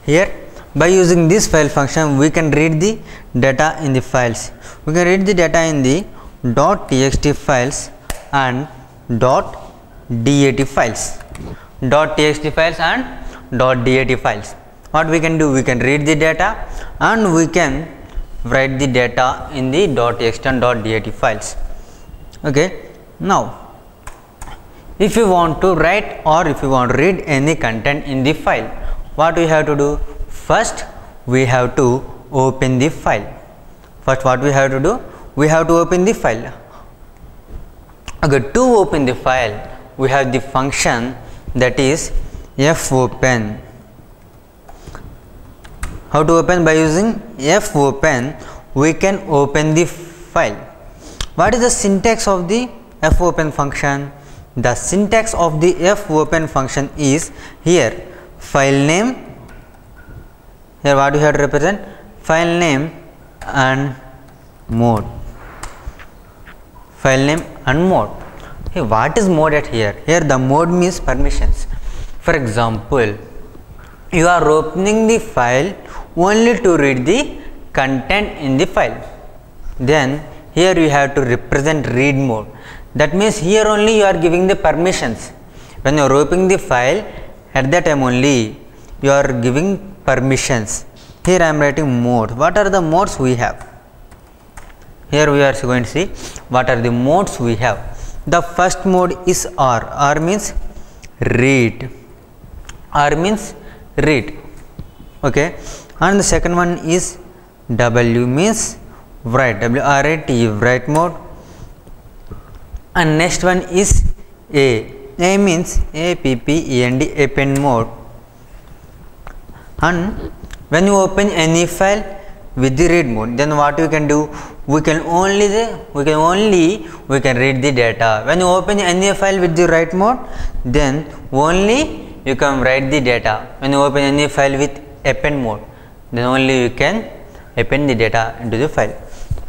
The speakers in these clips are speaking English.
Here by using this file function we can read the data in the files. We can read the data in the .txt files and .dat files. .txt files and .dat files. What we can do, we can read the data and we can write the data in the .txt and .dat files. Okay. Now if you want to write or if you want to read any content in the file, what we have to do? First we have to open the file. First what we have to do? We have to open the file. Okay, to open the file we have the function that is fopen. How to open? By using fopen we can open the file. What is the syntax of the fopen function? The syntax of the fopen function is here file name. Here what we have to represent? File name and mode. File name and mode. Hey, what is mode at here? Here the mode means permissions. For example, you are opening the file only to read the content in the file. Then here you have to represent read mode. That means here only you are giving the permissions. When you are opening the file, at that time only you are giving permissions. Here I am writing mode. What are the modes we have? Here we are going to see what are the modes we have. The first mode is R. R means read. R means read. Okay. And the second one is W means write. W-R-I-T, write mode. And next one is A. A means A-P-P-E-N-D, append mode. And when you open any file with the read mode, then what you can do? We can read the data. When you open any file with the write mode, then only you can write the data. When you open any file with append mode, then only you can append the data into the file.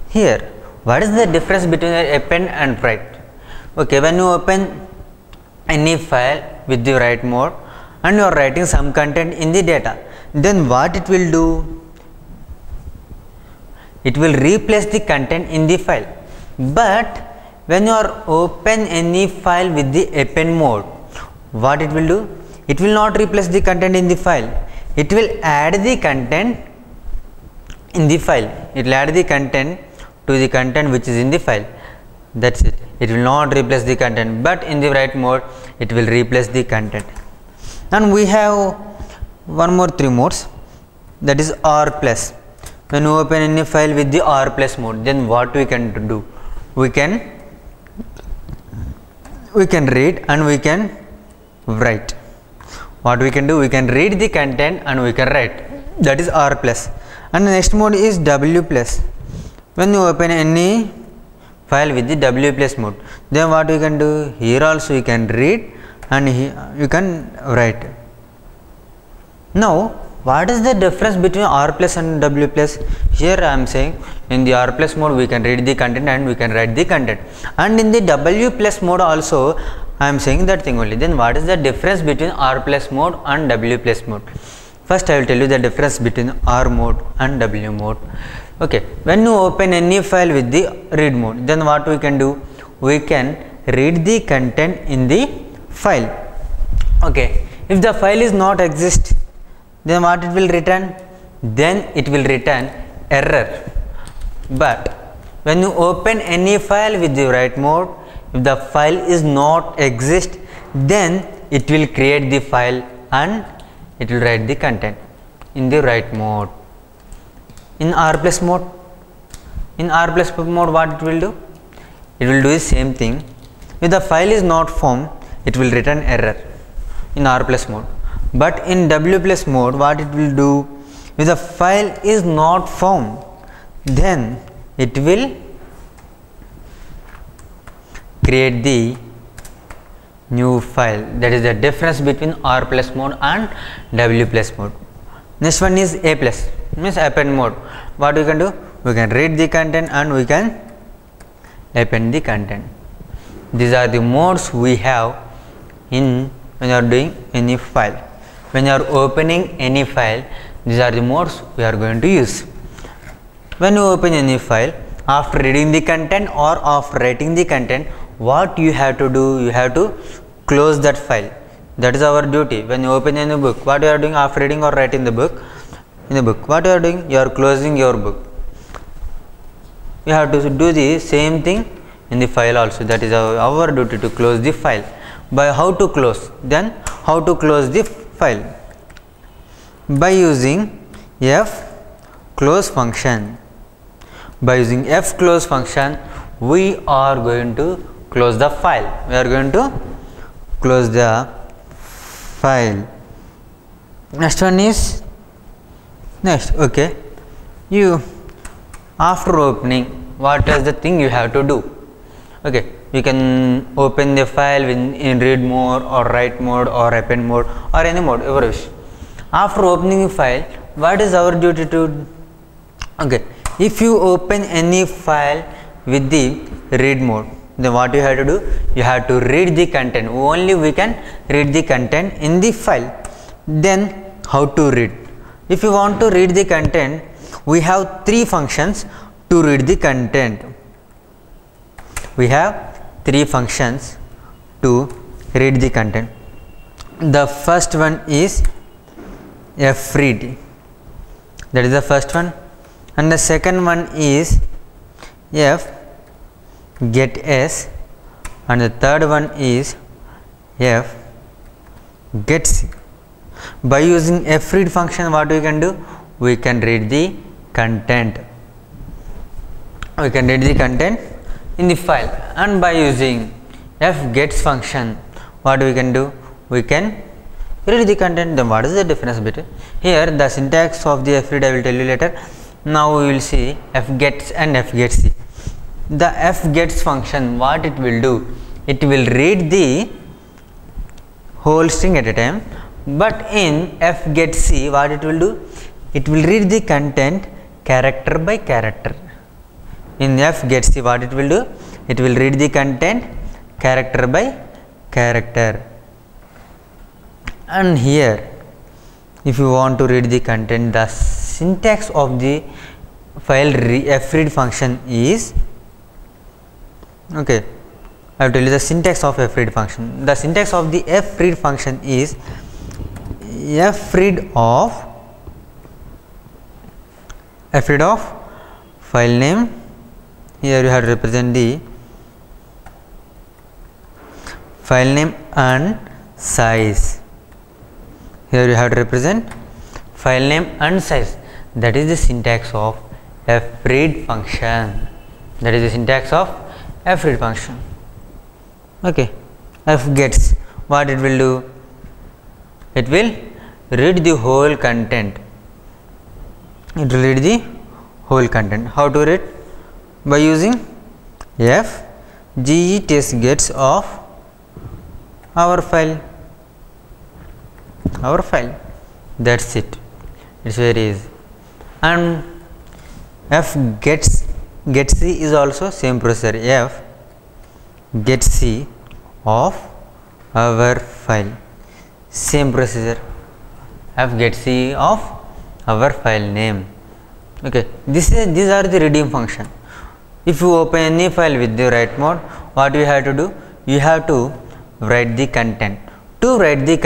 Here, what is the difference between append and write? Okay, when you open any file with the write mode and you are writing some content in the data, then what it will do? It will replace the content in the file. But when you are open any file with the append mode, what it will do? It will not replace the content in the file. It will add the content in the file. It will add the content to the content which is in the file. That's it. It will not replace the content, but in the write mode it will replace the content. And we have one more 3 modes, that is R plus. When you open any file with the R plus mode, then what we can do? We can read and we can write. What we can do? We can read the content and we can write. That is R plus. And the next mode is W plus. When you open any file with the W plus mode, then what we can do? Here also you can read and here you can write. Now what is the difference between R plus and W plus? Here I am saying in the R plus mode we can read the content and we can write the content, and in the W plus mode also I am saying that thing only. Then what is the difference between R plus mode and W plus mode? First I will tell you the difference between R mode and W mode. Okay, when you open any file with the read mode, then what we can do? We can read the content in the file. Okay, if the file is not exist, then what it will return? Then it will return error. But when you open any file with the write mode, if the file is not exist, then it will create the file and it will write the content in the write mode. In R plus mode, what it will do? It will do the same thing. If the file is not found, it will return error in R plus mode. But in W plus mode, what it will do? If the file is not found, then it will create the new file. That is the difference between R plus mode and W plus mode. Next one is A plus, means append mode. What we can do? We can read the content and we can append the content. These are the modes we have in when you are doing any file. When you are opening any file, These are the modes we are going to use. When you open any file, after reading the content or after writing the content, what you have to do? You have to close that file. That is our duty. When you open any book, what you are doing after reading or writing the book? In the book, what you are doing? You are closing your book. You have to do the same thing in the file also. That is our duty, to close the file. By how to close? Then how to close the file? By using fclose function. By using fclose function, we are going to close the file. We are going to close the file. Next one is okay. You after opening, what is the thing you have to do? Okay, you can open the file in read mode or write mode or append mode or any mode you wish. After opening the file, what is our duty to? Okay, if you open any file with the read mode, then what you have to do? You have to read the content. Only we can read the content in the file. Then how to read? If you want to read the content, we have three functions to read the content. We have three functions to read the content. The first one is fread. That is the first one. And the second one is getS, and the third one is getC. By using fread function, what we can do? We can read the content. We can read the content in the file. And by using getS function, what we can do? We can read the content. Then what is the difference between? Here the syntax of the fread I will tell you later. Now we will see getS and getC. The getS function, what it will do? It will read the whole string at a time. But in getC, what it will do? It will read the content character by character. In getC, what it will do? It will read the content character by character. And here, if you want to read the content, the syntax of the file fread function is, okay, I will tell you the syntax of fread function. The syntax of the fread function is fread of file name. Here you have to represent the file name and size. Here you have to represent file name and size. That is the syntax of fread function. That is the syntax of fread function. Okay, getS, what it will do? It will read the whole content. It will read the whole content. How to read? By using getS of our file. That's it. It's very easy. And getC is also same procedure. getC of our file. Same procedure. getC of our file name. Okay, these are the reading function. If you open any file with the write mode, what you have to do? You have to write the content. To write the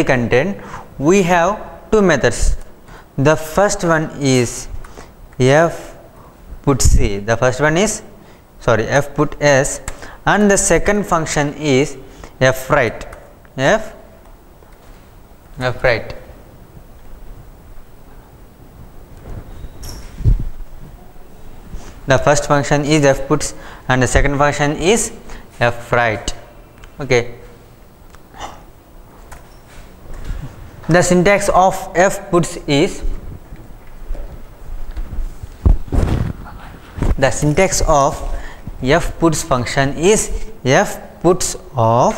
content, we have two methods. The first one is fputC. The first one is fputs, and the second function is fwrite. fwrite. The first function is fputs and the second function is fwrite. Okay. The syntax of fputs is, the syntax of fputs function is fputs of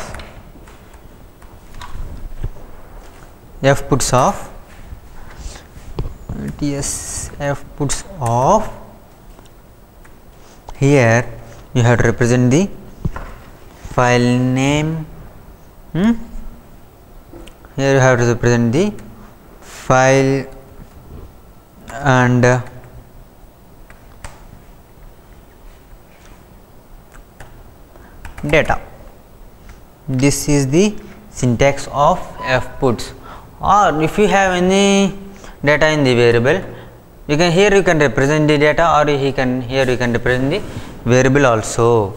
fputs of, here you have to represent the file name here you have to represent the file and data. This is the syntax of fputs. Or if you have any data in the variable, you can here you can represent the data, or here you can represent the variable also.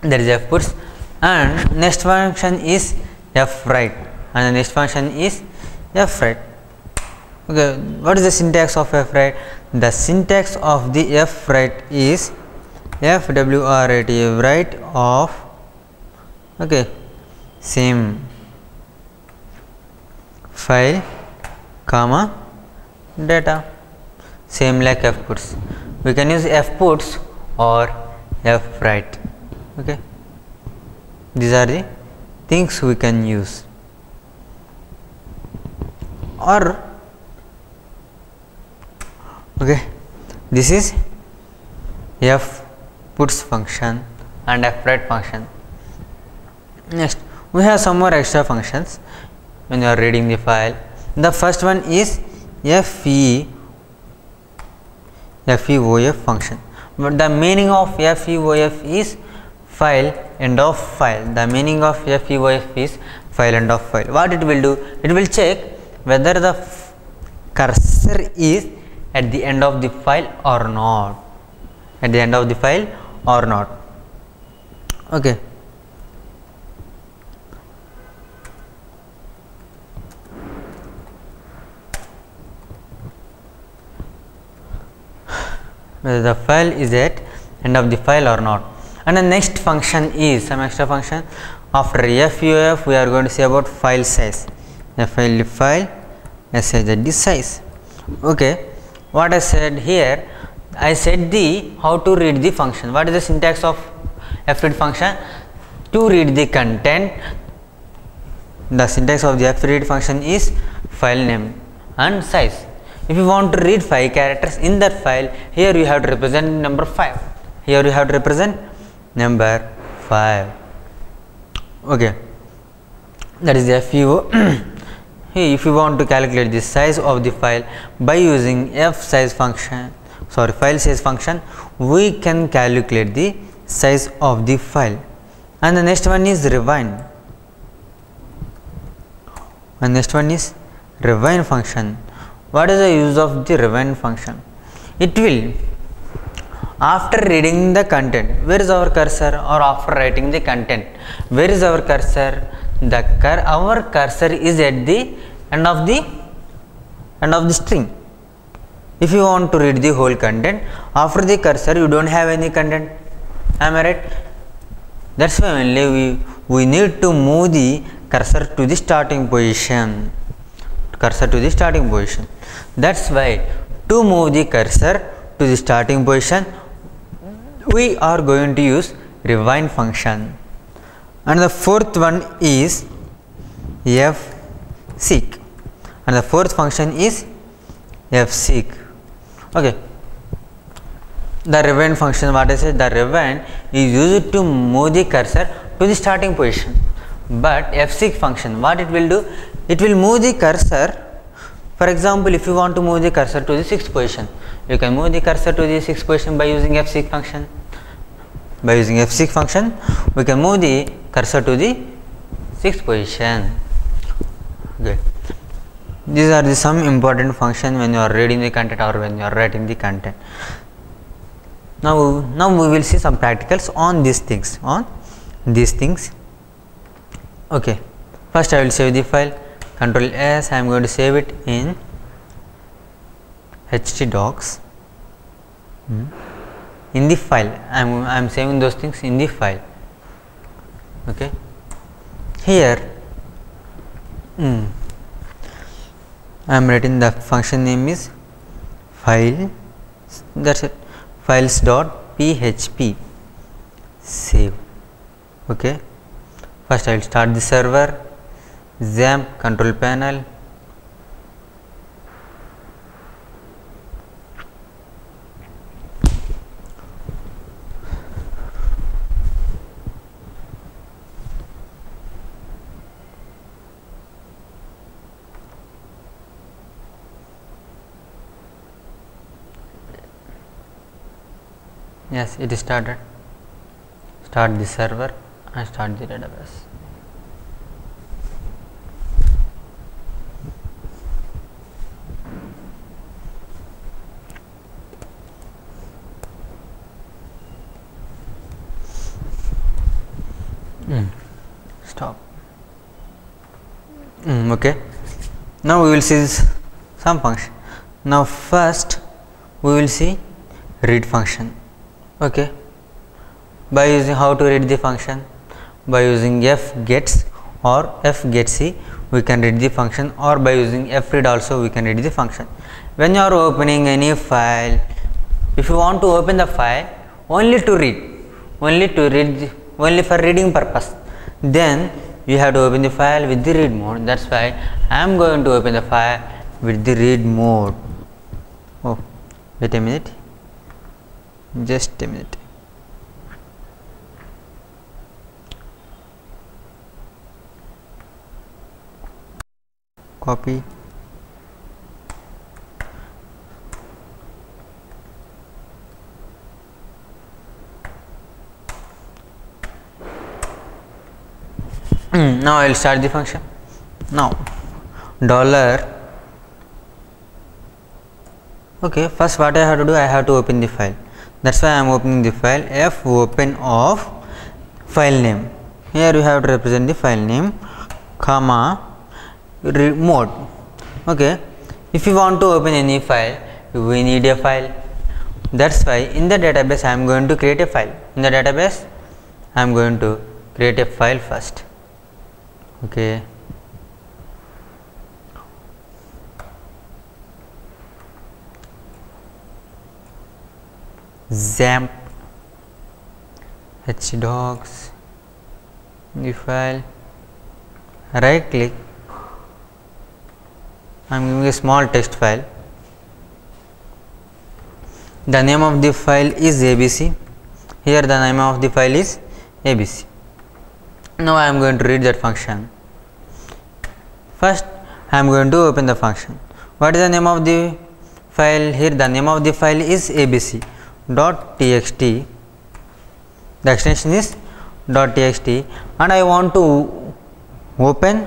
That is fputs. And next function is fwrite, and the next function is fwrite. Okay, what is the syntax of fwrite? The syntax of the fwrite is fwrite, write of, okay, same file comma data, same like fputs. We can use fputs or fwrite. Okay, these are the things we can use. Or okay, this is fputs function and fwrite function. Next, we have some more extra functions when you are reading the file. The first one is feof function. But the meaning of feof is file end of file. The meaning of feof is file end of file. What it will do? It will check whether the cursor is at the end of the file or not. At the end of the file or not. Okay. Whether the file is at end of the file or not. And the next function is some extra function. After feof, we are going to say about file size. File size, that is size. Okay, what I said here, I said the how to read the function. What is the syntax of fread function? To read the content, the syntax of the fread function is file name and size. If you want to read 5 characters in that file, here you have to represent number 5. Here you have to represent number 5. Okay, that is the FEO. If you want to calculate the size of the file by using file size function, we can calculate the size of the file. And the next one is rewind. And next one is rewind function. What is the use of the rewind function? It will, after reading the content, where is our cursor, or after writing the content, where is our cursor? Our cursor is at the end of the string. If you want to read the whole content, after the cursor you don't have any content. Am I right? That's why only we need to move the cursor to the starting position. That's why to move the cursor to the starting position, we are going to use rewind function. And the fourth one is fseek, and the fourth function is fseek. Okay, the rewind function, what I said, the rewind is used to move the cursor to the starting position. But fseek function, what it will do? It will move the cursor. For example, if you want to move the cursor to the 6th position, you can move the cursor to the 6th position by using fseek function. By using fseek function, we can move the cursor to the 6th position. Okay. These are the some important functions when you are reading the content or when you are writing the content. Now we will see some practicals on these things. Okay. First, I will save the file. Control S. I am going to save it in htdocs. In the file, I am saving those things in the file. Okay. Here, I am writing the function name is file. That's it. Files.php. Save. Okay. First, I will start the server. XAMPP control panel. Yes, it is started. Start the server and start the database. Stop. Okay. Now we will see some function. Now first we will see read function. Okay. By using how to read the function? By using fgets or fgetc we can read the function, or by using fread also we can read the function. When you are opening any file, if you want to open the file only to read, only for reading purpose, then you have to open the file with the read mode. That's why I am going to open the file with the read mode. Oh, wait a minute, just a minute. Copy. Now I will start the function. Now dollar. Okay, first what I have to do, I have to open the file. That's why I am opening the file. F open of file name. Here you have to represent the file name, comma mode. Okay, if you want to open any file, we need a file. That's why in the database I am going to create a file. In the database I am going to create a file first. Okay, XAMPP hdocs, the file, right click, I am giving a small text file. The name of the file is ABC. Here the name of the file is ABC. Now I am going to read that function. First I am going to open the function. What is the name of the file? Here the name of the file is abc.txt. The extension is .txt, and I want to open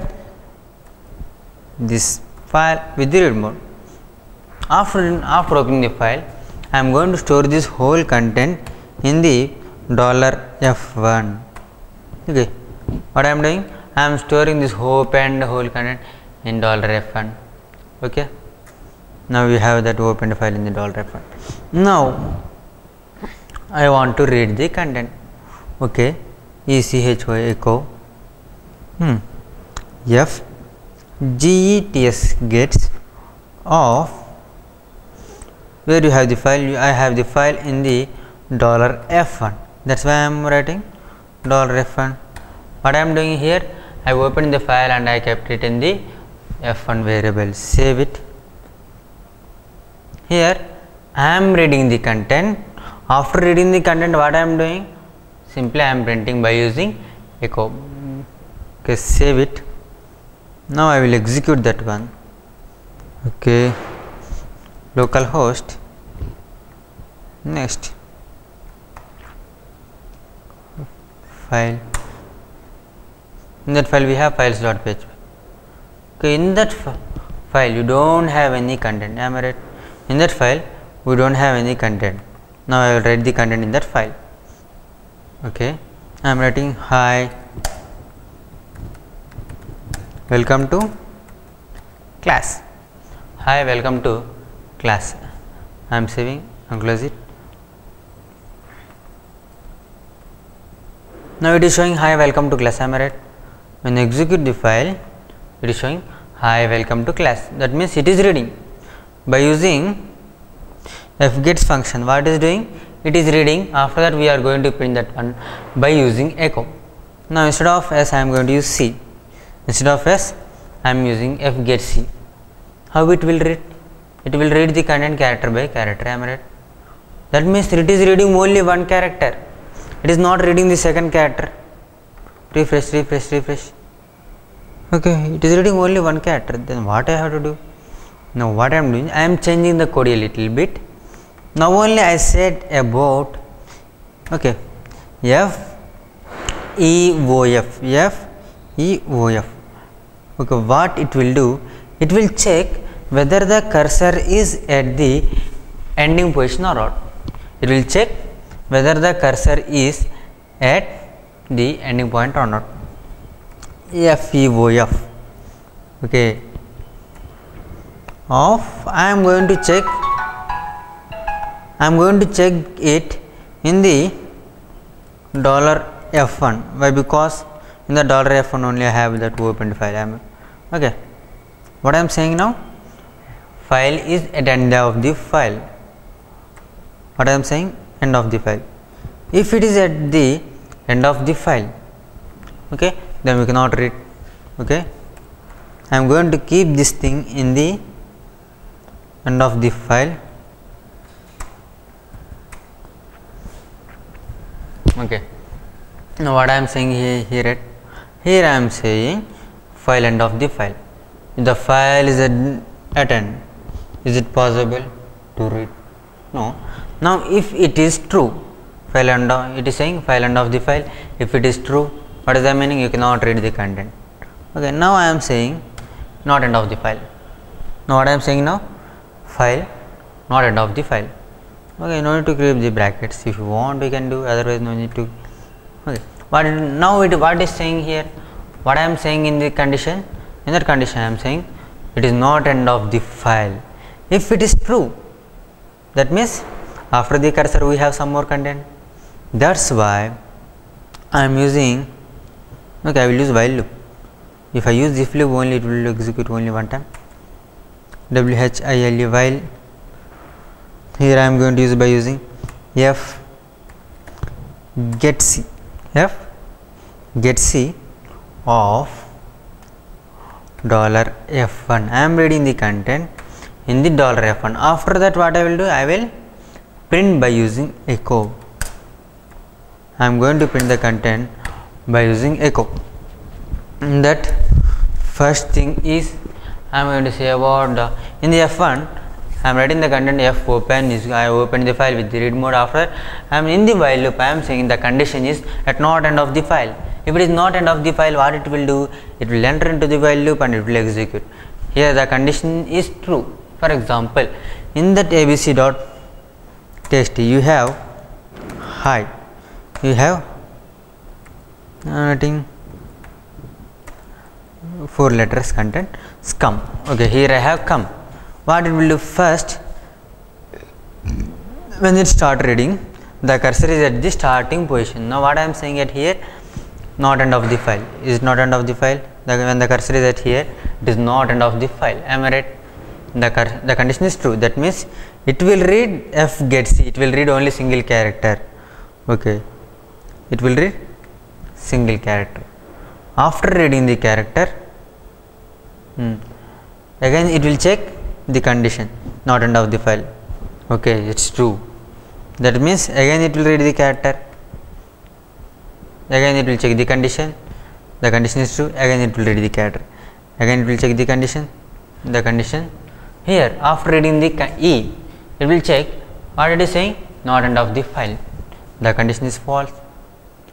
this file with the read mode. After opening the file, I am going to store this whole content in the $f1. Okay, what I am doing? I am storing this whole content in $f1. Okay, now we have that opened file in the $f1. Now I want to read the content. Okay, echo echo f gets gets of, where you have the file, I have the file in the $f1. That's why I am writing $f1. What I am doing here, I opened the file and I kept it in the f1 variable. Save it. Here I am reading the content. After reading the content, what I am doing? Simply I am printing by using echo. Okay, save it. Now I will execute that one. Okay, localhost, next file. In that file we have files.php. Okay, in that file you don't have any content. Am I right? In that file we don't have any content. Now I will write the content in that file. Okay, I am writing hi, welcome to class. Hi, welcome to class. I am saving and close it. Now it is showing hi, welcome to class. Am I right? When you execute the file, it is showing hi, welcome to class. That means it is reading. By using fgets function, what is doing? It is reading. After that we are going to print that one by using echo. Now instead of s I am going to use c. Instead of s I am using fgetc. How it will read? It will read the content character by character. Am I right? That means it is reading only one character. It is not reading the second character. Refresh, refresh, refresh. Okay, it is reading only one character. Then what I have to do? Now what I am doing? I am changing the code a little bit. Now only I said about Okay, FEOF. Okay, what it will do? It will check whether the cursor is at the ending position or not. It will check whether the cursor is at the ending point or not. FEOF. Okay, I am going to check it in the $F1. Why? Because in the $F1 only I have that opened file. Okay, what I am saying now, file is at end of the file. What I am saying, end of the file. If it is at the end of the file, okay, then we cannot read. Okay, I am going to keep this thing in the end of the file. Okay, now what I am saying here I am saying file end of the file. If the file is at end, is it possible to read? No. Now if it is true, file end of, it is saying file end of the file. If it is true, what is the meaning? You cannot read the content. Okay, now I am saying not end of the file. Now what I am saying now, file not end of the file. Okay, no need to create the brackets. If you want, you can do, otherwise no need to. Okay, but now what is saying here, what I am saying in the condition, in that condition I am saying it is not end of the file. If it is true, that means after the cursor we have some more content. That's why I am using, okay, I will use while loop. If I use if loop only, it will execute only one time. WHILE while. Here I am going to use by using F get C of $F1. I am reading the content in the $F1. After that, what I will do? I will print by using echo. I am going to print the content by using echo. That first thing is I am going to say about the, in the F1 I am writing the content F open is, I open the file with the read mode. After I am in the while loop, I am saying the condition is at not end of the file. If it is not end of the file, what it will do? It will enter into the while loop and it will execute. Here the condition is true. For example, in that abc.txt you have hi, you have writing 4 letters content scum. Okay, here I have come. What it will do? First, when it start reading, the cursor is at the starting position. Now what I am saying at here, not end of the file. Is not end of the file? When the cursor is at here, it is not end of the file. Am I right? The condition is true. That means it will read F get C. It will read only single character. Okay, it will read single character. After reading the character, again it will check the condition, not end of the file. Okay, it's true. That means again it will read the character. Again it will check the condition is true. Again it will read the character. Again it will check the condition. Here after reading the E, it will check what it is saying, not end of the file. The condition is false.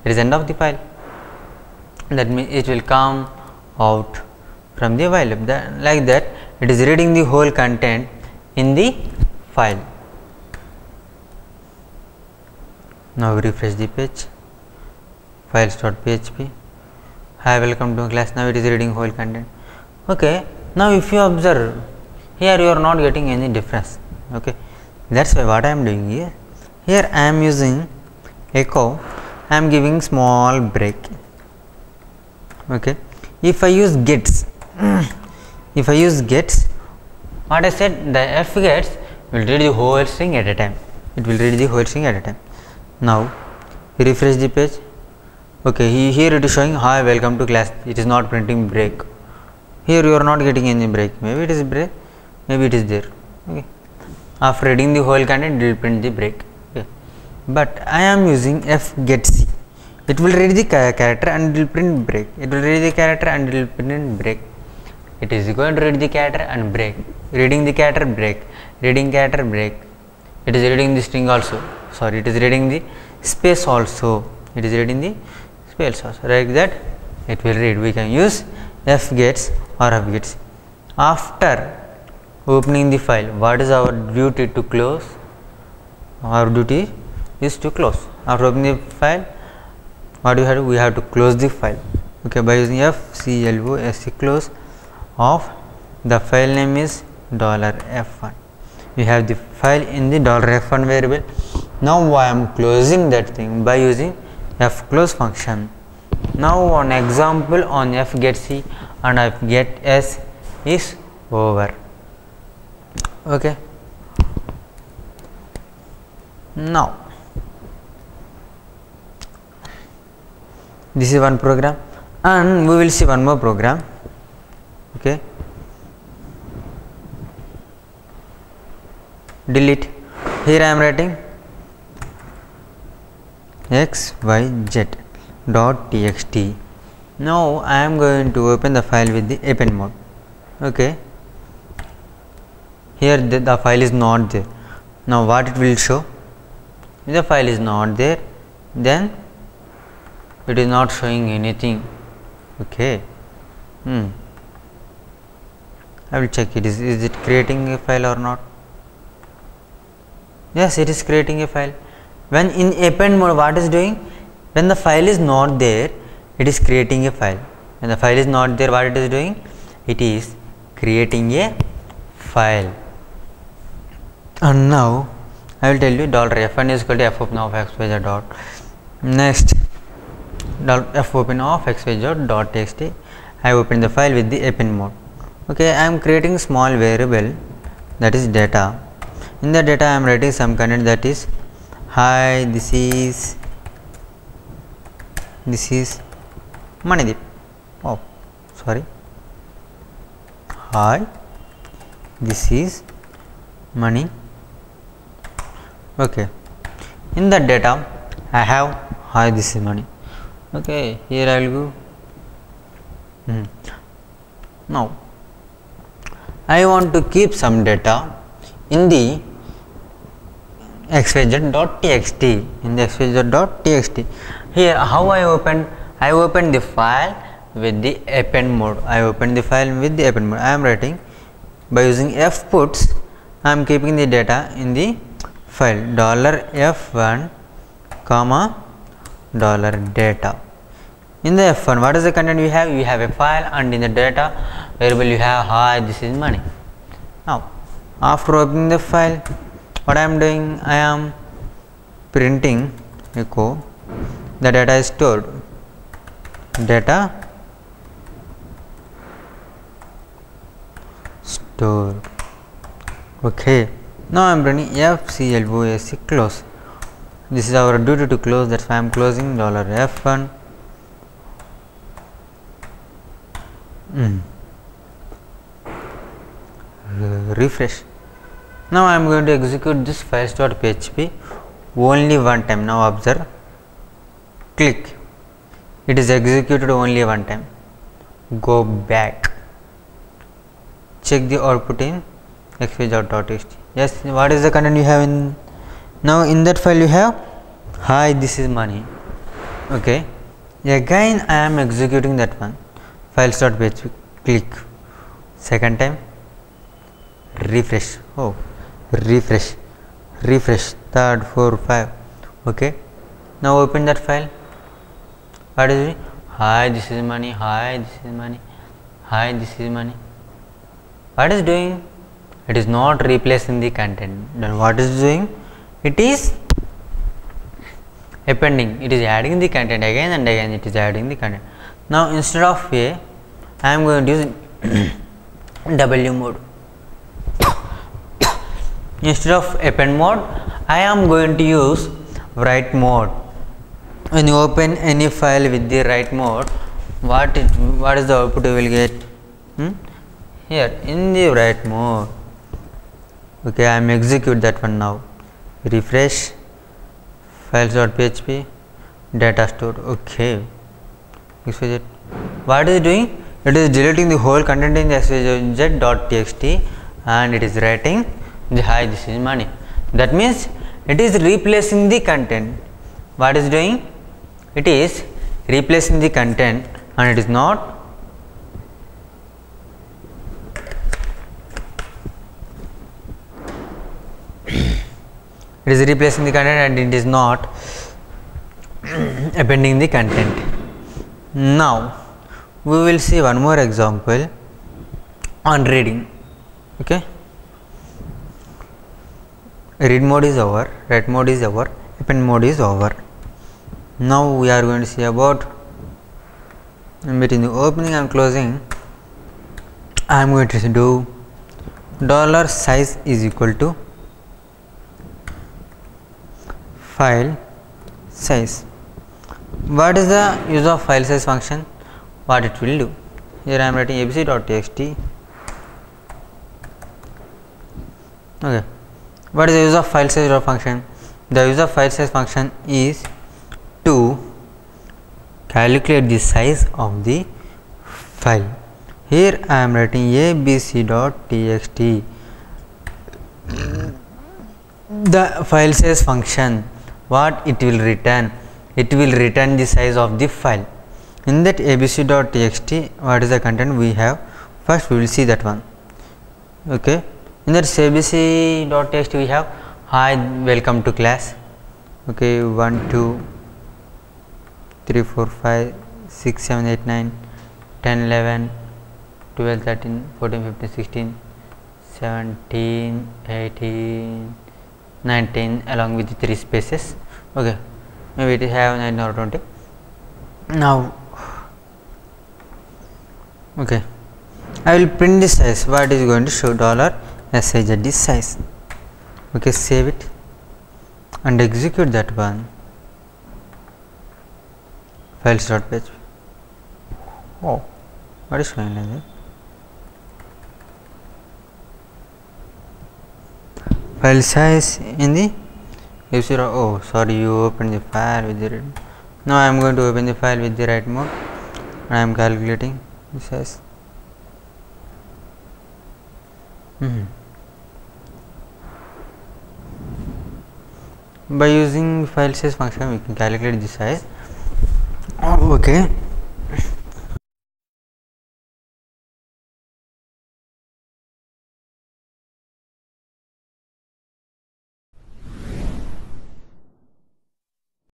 It is end of the file. That means it will come out from the while loop. Like that, it is reading the whole content in the file. Now refresh the page, files.php. Hi, welcome to class. Now it is reading whole content. Okay, now if you observe here, you are not getting any difference. Okay, that's why what I am doing here. Here I am using echo. I am giving small break. Okay, if I use gets, what I said, the F gets will read the whole string at a time. It will read the whole string at a time. Now refresh the page. Okay, here it is showing hi, welcome to class. It is not printing break. Here you are not getting any break. Maybe it is break, maybe it is there. Okay, after reading the whole content, it will print the break. Okay, but I am using F get C. It will read the character and it will print break. It will read the character and it will print break. It is going to read the character and break. Reading the character, break. Reading character, break. It is reading the string also. Sorry, it is reading the space also. It is reading the space also. Like that it will read. We can use fgets or fgets. After opening the file, what is our duty to close? Our duty is to close. After opening the file, what do we have to do? We have to close the file. Okay, by using fclose close of the file name is $f1. We have the file in the $f1 variable. Now I am closing that thing by using fclose function. Now an example on fgetC and fgets is over. Okay. Now this is one program, and we will see one more program. Okay. Delete. Here I am writing xyz.txt. Now I am going to open the file with the append mode. Okay. Here the file is not there. Now what it will show? If the file is not there, then it is not showing anything. Okay. I will check it. Is it creating a file or not? Yes, it is creating a file. When in append mode, what is doing? When the file is not there, it is creating a file. When the file is not there, what it is doing? It is creating a file. And now I will tell you $f1 is equal to fopen of xyz dot. Next, fopen of xyz dot txt. I open the file with the append mode. Okay, I am creating small variable, that is data. In the data I am writing some content, that is hi, this is Manideep. Oh, sorry. Hi, this is Mani. Okay. In the data I have hi, this is Mani. Okay, here I will go. Now I want to keep some data in the xyz.txt. In the xyz.txt. Here how I open the file with the append mode. I open the file with the append mode. I am writing by using fputs. I am keeping the data in the file $f1 comma $data. In the f1, what is the content we have? We have a file, and in the data variable you have hi, this is Mani. Now after opening the file, what I am doing? I am printing echo. The data is stored. Data stored. Okay. Now I am running fclose close. This is our duty to close. That's why I am closing $f1. Refresh. Now I am going to execute this files.php only one time. Now observe, click, it is executed only one time. Go back, check the output in xyz.txt. Yes, what is the content you have in? Now in that file you have hi, this is Mani. Okay, again I am executing that one, files.php, click, second time, refresh. Oh, refresh, third, 4, 5. Okay, now open that file. What is it? Hi, this is Mani. Hi, this is Mani. Hi, this is Mani. What is doing? It is not replacing the content. Then what is doing? It is appending. It is adding the content again and again. It is adding the content. Now instead of a, I am going to use W mode. Instead of append mode, I am going to use write mode. When you open any file with the write mode, what is the output you will get? Here in the write mode. Okay, I am execute that one now. Refresh, files.php, data stored. Okay, what is it doing? It is deleting the whole content in the xyz.txt and it is writing the hi, this is Mani. That means it is replacing the content. what is doing? It is replacing the content, and it is not it is replacing the content and it is not appending the content. Now we will see one more example on reading. Okay, read mode is over, write mode is over, append mode is over. Now we are going to see about between the opening and closing. I am going to do dollar size is equal to file size. What is the use of file size function? What it will do? Here I am writing abc.txt. Okay, what is the use of file size function? The use of file size function is to calculate the size of the file. Here I am writing abc.txt. The file size function, what it will return? It will return the size of the file. In that abc.txt, what is the content we have? First we will see that one. Okay, in that abc.txt we have hi, welcome to class. Okay, 1 2 3 4 5 6 7 8 9 10 11 12 13 14 15 16 17 18 19 along with the 3 spaces. Okay, maybe it have 9 or 20. Now okay, I will print the size. What is going to show? $SIZ size. Okay, save it and execute that one. Files.page. Oh, what is showing like that? File size in the oh sorry, you open the file with the read. Now I am going to open the file with the write mode and I am calculating the size. By using file size function we can calculate the size. Okay,